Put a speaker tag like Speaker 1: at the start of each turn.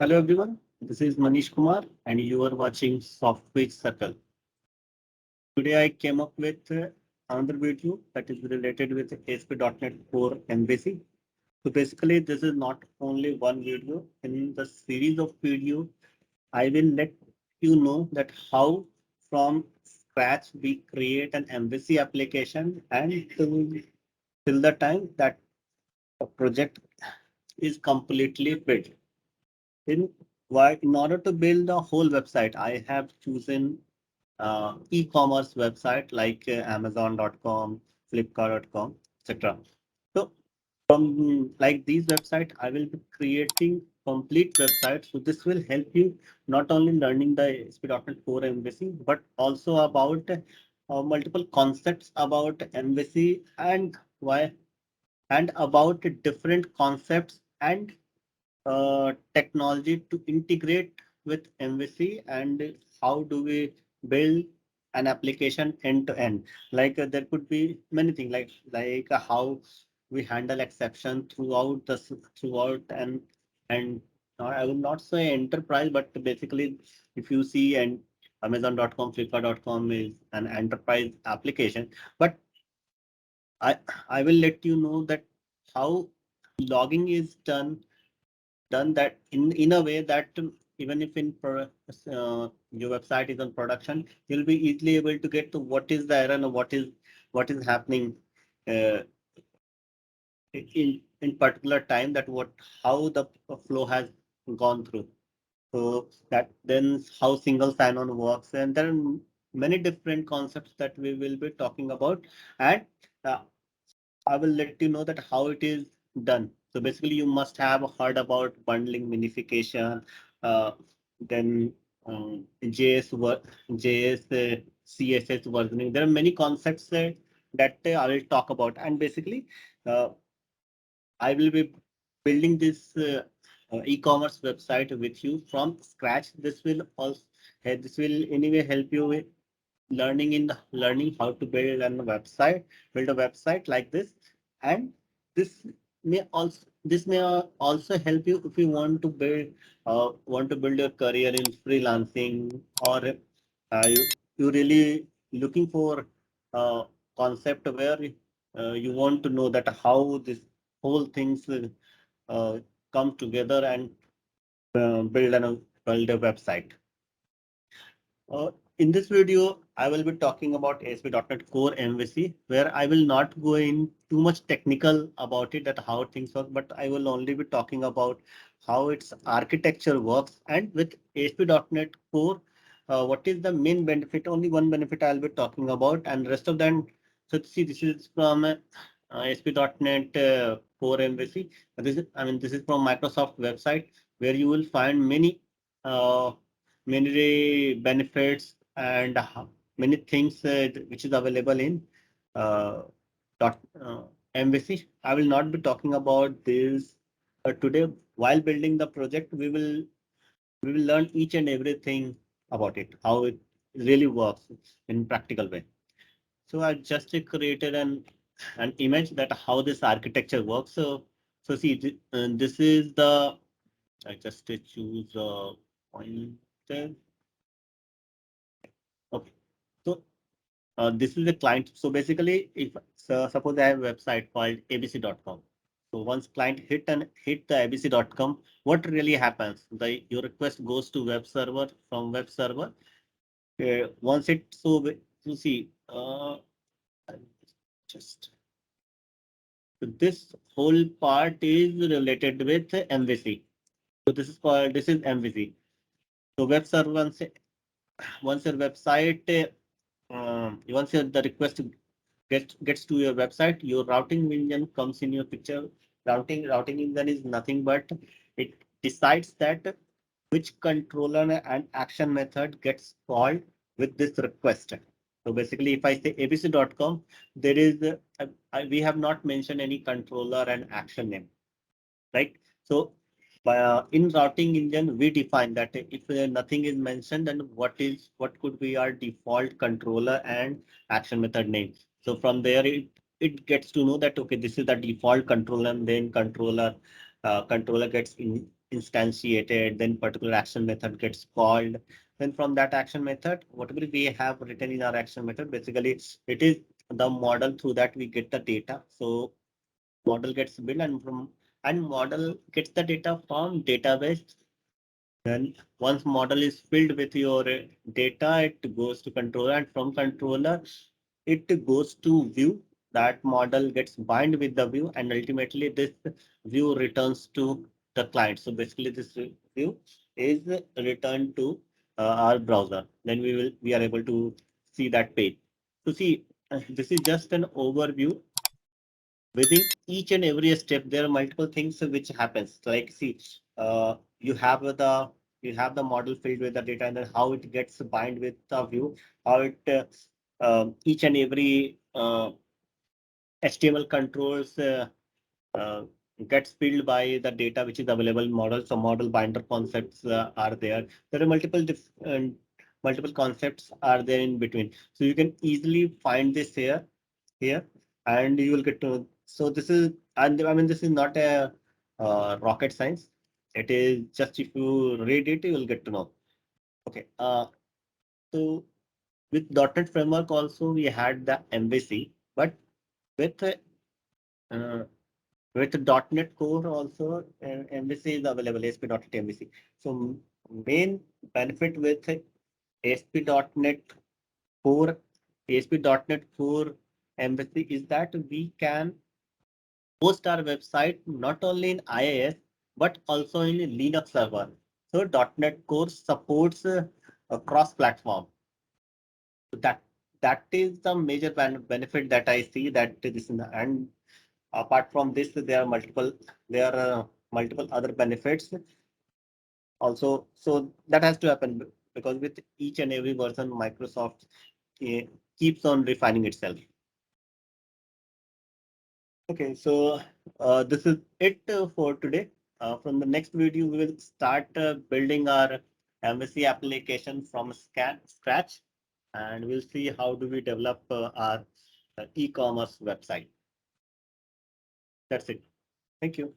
Speaker 1: Hello everyone, this is Manish Kumar and you are watching Software Circle. Today I came up with another video that is related with ASP.NET Core MVC. So basically this is not only one video. In the series of videos, I will let you know that how from scratch we create an MVC application and till the time that a project is completely built. In order to build the whole website, I have chosen e-commerce website like Amazon.com, Flipkart.com, etc. So from like these websites, I will be creating complete websites. So this will help you not only learning the ASP.NET Core MVC, but also about multiple concepts about MVC and why and about different concepts and technology to integrate with MVC and how do we build an application end to end. Like there could be many things like how we handle exception throughout and I would not say enterprise, but basically if you see and Amazon.com, Flipkart.com is an enterprise application, but I will let you know that how logging is done that in a way that even if your website is on production, you'll be easily able to get to what is the error and what is happening uh, in particular time that what how the flow has gone through. So that then how single sign-on works, and there are many different concepts that we will be talking about, and uh, I will let you know that how it is done. So basically, you must have heard about bundling, minification, uh, then JS, CSS versioning. There are many concepts that I will talk about, and basically, uh, I will be building this e-commerce website with you from scratch. This will anyway help you with learning how to build a website like this, and this this may also help you if you want to build your career in freelancing, or you really looking for a concept where you want to know that how this whole things uh, come together and build a website. In this video, I will be talking about ASP.NET Core MVC, where I will not go in too much technical about it, that how things work, but I will only be talking about how its architecture works. And with ASP.NET Core, what is the main benefit? Only one benefit I'll be talking about, and rest of them. So see, this is from ASP.NET Core MVC. This is from Microsoft website, where you will find uh, many benefits and many things which is available in uh, dot, MVC. I will not be talking about this today. While building the project, we will learn each and everything about it, how it really works in practical way. So I just created an image that how this architecture works. So see, this is the I just choose a pointer. Okay. So this is the client. So basically, if suppose I have a website called abc.com. So once client hit the abc.com, what really happens? Your request goes to web server. From web server. Once it so you see just this whole part is related with MVC. So this is MVC. So web server once your website once the request gets to your website, your routing engine comes in your picture. Routing engine is nothing but it decides that which controller and action method gets called with this request. So basically, if I say abc.com, there is we have not mentioned any controller and action name, right? So in routing engine, we define that if nothing is mentioned, then what could be our default controller and action method name. So from there, it gets to know that okay, this is the default controller, and then controller gets instantiated, then particular action method gets called. Then from that action method, whatever we have written in our action method, basically it is the model through that we get the data. So model gets built and model gets the data from database. Then once model is filled with your data, it goes to controller, and from controller, it goes to view. That model gets bind with the view, and ultimately this view returns to the client. So basically, this view is returned to our browser. Then we are able to see that page. So see, this is just an overview. Within each and every step, there are multiple things which happens. Like see, you have the model filled with the data, and then how it gets bind with the view, how it each and every HTML controls uh, gets filled by the data which is available in model. So model binder concepts are there. There are multiple concepts are there in between. So you can easily find this here, and you will get to. So this is, and I mean, this is not a rocket science. It is just if you read it, you will get to know. Okay. So with .NET framework also we had the MVC, but with uh, with .NET Core also MVC is available, ASP.NET MVC. So main benefit with ASP.NET Core, ASP.NET Core MVC is that we can host our website not only in IIS but also in Linux server. So .NET Core supports a cross-platform. So that is the major benefit that I see that this is, and apart from this, there are multiple other benefits also. So that has to happen because with each and every version, Microsoft keeps on refining itself. Okay, so this is it for today. From the next video, we will start building our MVC application from scratch, and we'll see how do we develop our e-commerce website. That's it. Thank you.